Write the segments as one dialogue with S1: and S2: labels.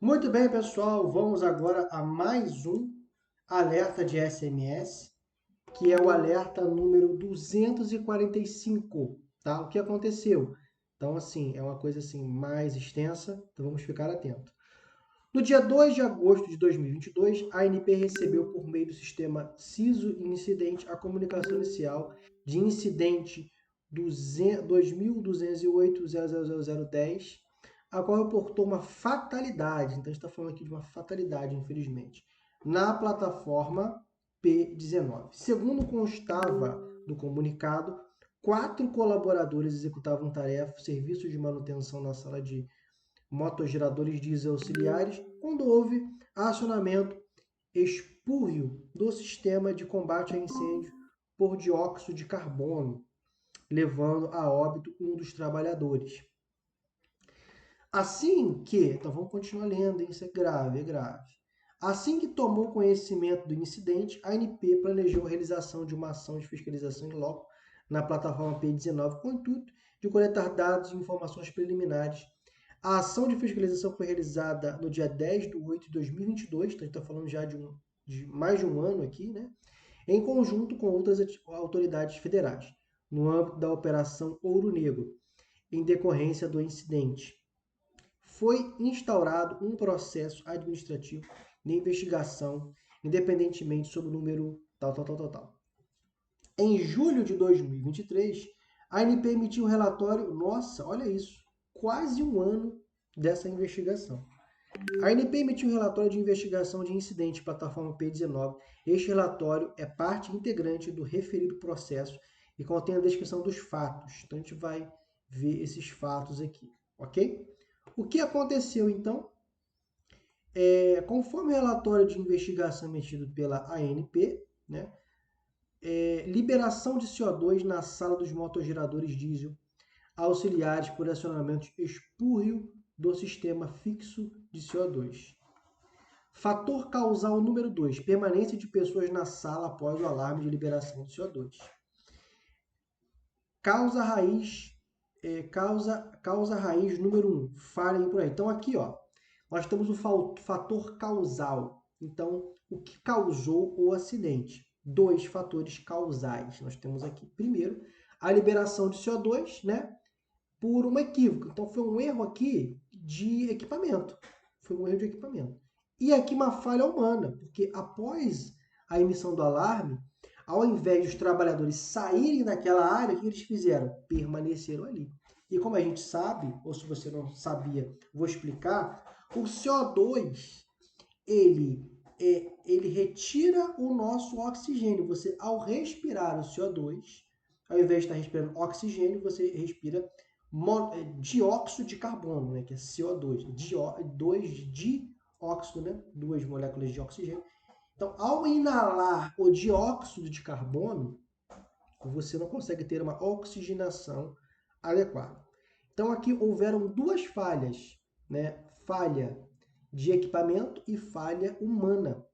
S1: Muito bem, pessoal, vamos agora a mais um alerta de SMS, que é o alerta número 245, tá? O que aconteceu? Então, assim, é uma coisa assim mais extensa, então vamos ficar atento. No dia 2 de agosto de 2022, a ANP recebeu por meio do sistema CISO Incidente a comunicação inicial de incidente 2208.00010, a qual reportou uma fatalidade. Então, a gente está falando aqui de uma fatalidade, infelizmente, na plataforma P19. Segundo constava do comunicado, 4 colaboradores executavam tarefas, serviços de manutenção na sala de motogeradores diesel auxiliares quando houve acionamento espúrio do sistema de combate a incêndio por dióxido de carbono, levando a óbito um dos trabalhadores. Assim que, então vamos continuar lendo, isso é grave, é grave. Assim que tomou conhecimento do incidente, a ANP planejou a realização de uma ação de fiscalização em loco na plataforma P19 com o intuito de coletar dados e informações preliminares. A ação de fiscalização foi realizada no dia 10 de 8 de 2022, então a gente está falando já de mais de um ano aqui, né? Em conjunto com outras autoridades federais, no âmbito da Operação Ouro Negro, em decorrência do incidente. Foi instaurado um processo administrativo de investigação, independentemente sobre o número tal. Em julho de 2023, a ANP emitiu um relatório, nossa, olha isso, quase um ano dessa investigação. A ANP emitiu um relatório de investigação de incidente plataforma P19. Este relatório é parte integrante do referido processo e contém a descrição dos fatos. Então, a gente vai ver esses fatos aqui, ok? O que aconteceu, então? Conforme o relatório de investigação emitido pela ANP, né, liberação de CO2 na sala dos motogeradores diesel auxiliares por acionamento espúrio do sistema fixo de CO2. Fator causal número 2, permanência de pessoas na sala após o alarme de liberação de CO2. Causa raiz, causa raiz número 1, falha por aí. Então aqui, ó, nós temos o fator causal. Então, o que causou o acidente? Dois fatores causais nós temos aqui. Primeiro, a liberação de CO2, né, por um equívoco. Então, foi um erro aqui de equipamento. Foi um erro de equipamento. E aqui uma falha humana, porque após a emissão do alarme, ao invés dos trabalhadores saírem daquela área, o que eles fizeram? Permaneceram ali. E como a gente sabe, ou se você não sabia, vou explicar, o CO2, ele retira o nosso oxigênio. Você, ao respirar o CO2, ao invés de estar respirando oxigênio, você respira dióxido de carbono, né, que é CO2. Dois dióxido, né, duas moléculas de oxigênio. Então, ao inalar o dióxido de carbono, você não consegue ter uma oxigenação adequada. Então, aqui houveram duas falhas, né? Falha de equipamento e falha humana.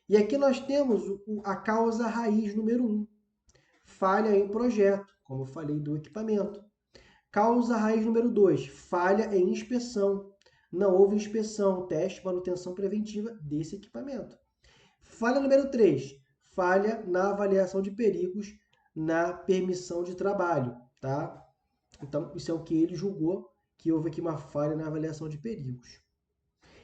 S1: E aqui nós temos a causa raiz número 1, falha em projeto, como eu falei do equipamento. Causa raiz número 2, falha em inspeção. Não houve inspeção, teste, manutenção preventiva desse equipamento. Falha número 3, falha na avaliação de perigos na permissão de trabalho, tá? Então, isso é o que ele julgou, que houve aqui uma falha na avaliação de perigos.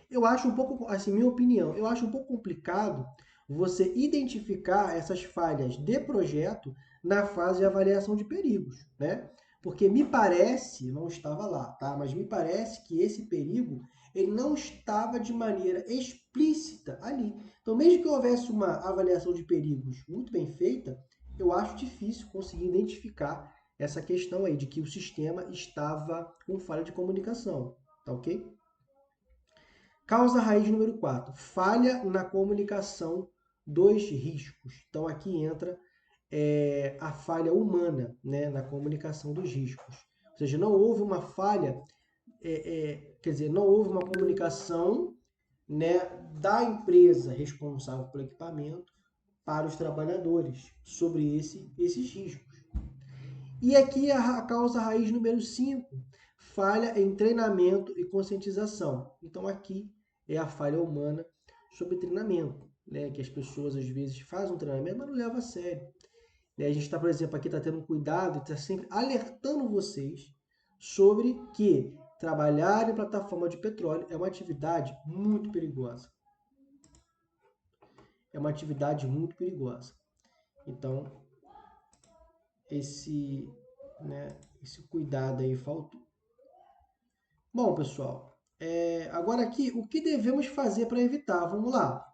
S1: Eu acho um pouco, assim, minha opinião, eu acho um pouco complicado você identificar essas falhas de projeto na fase de avaliação de perigos, né? Porque me parece, não estava lá, tá? Mas me parece que esse perigo, ele não estava de maneira explícita ali. Então, mesmo que houvesse uma avaliação de perigos muito bem feita, eu acho difícil conseguir identificar essa questão aí de que o sistema estava com falha de comunicação, tá ok? Causa raiz número 4, falha na comunicação dos riscos. Então aqui entra a falha humana, né, na comunicação dos riscos. Ou seja, não houve uma falha, quer dizer, não houve uma comunicação, né, da empresa responsável pelo equipamento para os trabalhadores sobre esses riscos. E aqui a causa raiz número 5, falha em treinamento e conscientização. Então aqui é a falha humana sobre treinamento, né? Que as pessoas às vezes fazem um treinamento, mas não levam a sério. Né? A gente está, por exemplo, aqui está tendo um cuidado e está sempre alertando vocês sobre que trabalhar em plataforma de petróleo é uma atividade muito perigosa. É uma atividade muito perigosa. Então, esse cuidado aí faltou. Bom, pessoal, agora aqui, o que devemos fazer para evitar? Vamos lá.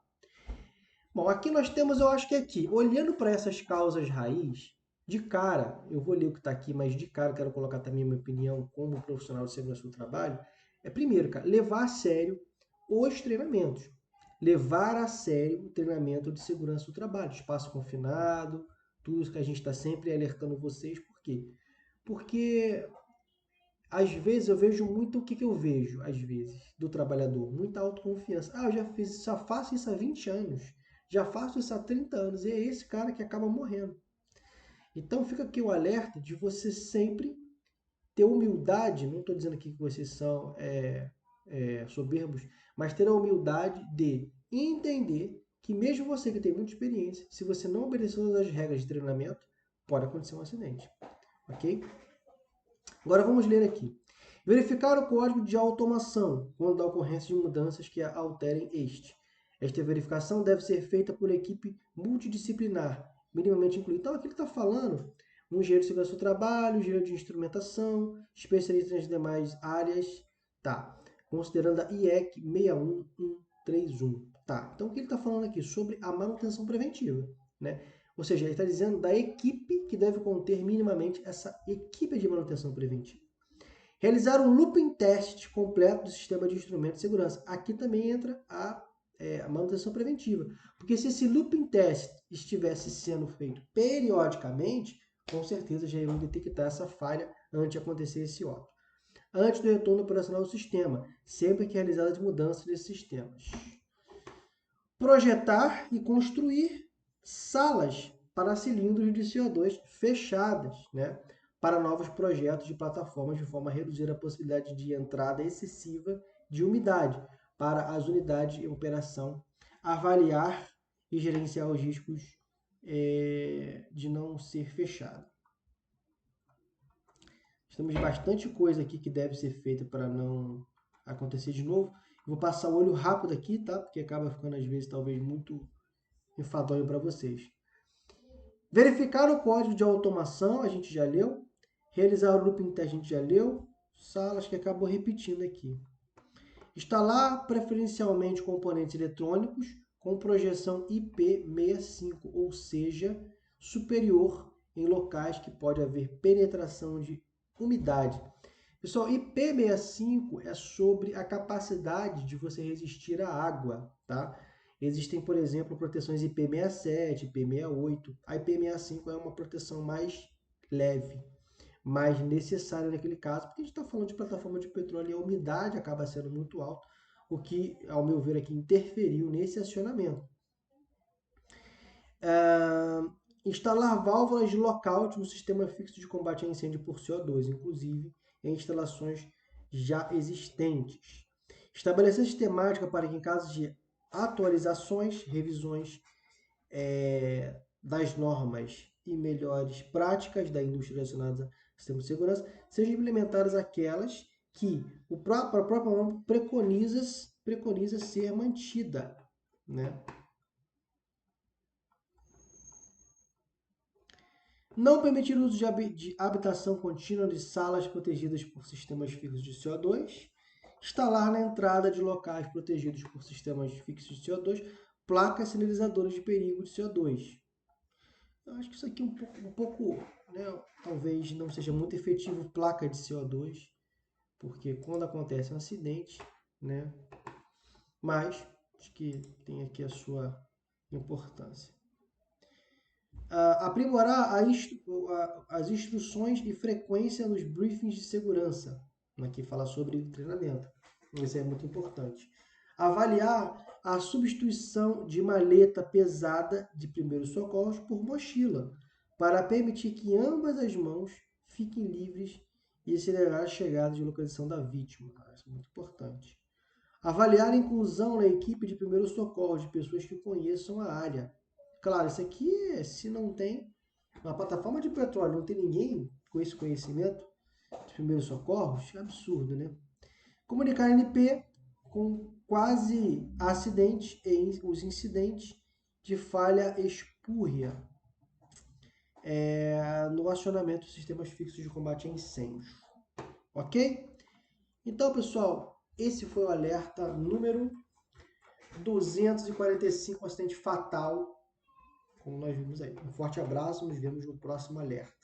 S1: Bom, aqui nós temos, eu acho que aqui, olhando para essas causas raiz, de cara, eu vou ler o que está aqui, mas de cara eu quero colocar também a minha opinião como profissional de segurança do trabalho. Primeiro, cara, levar a sério os treinamentos. Levar a sério o treinamento de segurança do trabalho, espaço confinado, tudo isso que a gente está sempre alertando vocês. Por quê? Porque às vezes eu vejo muito, o que eu vejo, às vezes, do trabalhador? Muita autoconfiança. Ah, eu já faço isso há 20 anos, já faço isso há 30 anos, e é esse cara que acaba morrendo. Então fica aqui o alerta de você sempre ter humildade, não estou dizendo aqui que vocês são soberbos, mas ter a humildade de entender que mesmo você que tem muita experiência, se você não obedecer todas as regras de treinamento, pode acontecer um acidente, ok? Agora vamos ler aqui. Verificar o código de automação quando há ocorrência de mudanças que alterem este. Esta verificação deve ser feita por equipe multidisciplinar, minimamente incluída. Então, aqui ele está falando um engenheiro de segurança do trabalho, engenheiro de instrumentação, especialista nas demais áreas, tá? Considerando a IEC 61131. Tá, então o que ele está falando aqui? Sobre a manutenção preventiva, né? Ou seja, ele está dizendo da equipe que deve conter minimamente essa equipe de manutenção preventiva. Realizar um looping test completo do sistema de instrumentos de segurança. Aqui também entra a manutenção preventiva. Porque se esse looping test estivesse sendo feito periodicamente, com certeza já iriam detectar essa falha antes de acontecer esse óbito. Antes do retorno operacional do sistema, sempre que realizadas mudanças desses sistemas. Projetar e construir salas para cilindros de CO2 fechadas, né, para novos projetos de plataformas, de forma a reduzir a possibilidade de entrada excessiva de umidade para as unidades em operação, avaliar e gerenciar os riscos de não ser fechado. Temos bastante coisa aqui que deve ser feita para não acontecer de novo. Vou passar o olho rápido aqui, tá? Porque acaba ficando, às vezes, talvez muito enfadonho para vocês. Verificar o código de automação, a gente já leu. Realizar o looping test, a gente já leu. Salas que acabou repetindo aqui. Instalar preferencialmente componentes eletrônicos com projeção IP65, ou seja, superior em locais que pode haver penetração de umidade. Pessoal, IP65 é sobre a capacidade de você resistir à água, tá? Existem, por exemplo, proteções IP67, IP68. A IP65 é uma proteção mais leve, mais necessária naquele caso, porque a gente está falando de plataforma de petróleo e a umidade acaba sendo muito alta, o que, ao meu ver, aqui interferiu nesse acionamento. Instalar válvulas de lockout no sistema fixo de combate a incêndio por CO2, inclusive em instalações já existentes. Estabelecer sistemática para que, em caso de atualizações, revisões das normas e melhores práticas da indústria relacionadas a sistema de segurança, sejam implementadas aquelas que a própria norma preconiza ser mantida, né? Não permitir o uso de habitação contínua de salas protegidas por sistemas fixos de CO2. Instalar na entrada de locais protegidos por sistemas fixos de CO2 placas sinalizadoras de perigo de CO2. Eu acho que isso aqui é um pouco né, talvez não seja muito efetivo, placa de CO2, porque quando acontece um acidente, né, mas acho que tem aqui a sua importância. Aprimorar as instruções e frequência nos briefings de segurança. Aqui fala sobre treinamento. Isso é muito importante. Avaliar a substituição de maleta pesada de primeiros socorros por mochila, para permitir que ambas as mãos fiquem livres e acelerar a chegada de localização da vítima. Isso é muito importante. Avaliar a inclusão na equipe de primeiros socorros de pessoas que conheçam a área. Claro, isso aqui, se não tem, na plataforma de petróleo não tem ninguém com esse conhecimento de primeiros socorros, é absurdo, né? Comunicar NP com quase acidentes e os incidentes de falha espúria no acionamento de sistemas fixos de combate a incêndios. Ok? Então, pessoal, esse foi o alerta número 245, acidente fatal, como nós vimos aí. Um forte abraço, nos vemos no próximo alerta.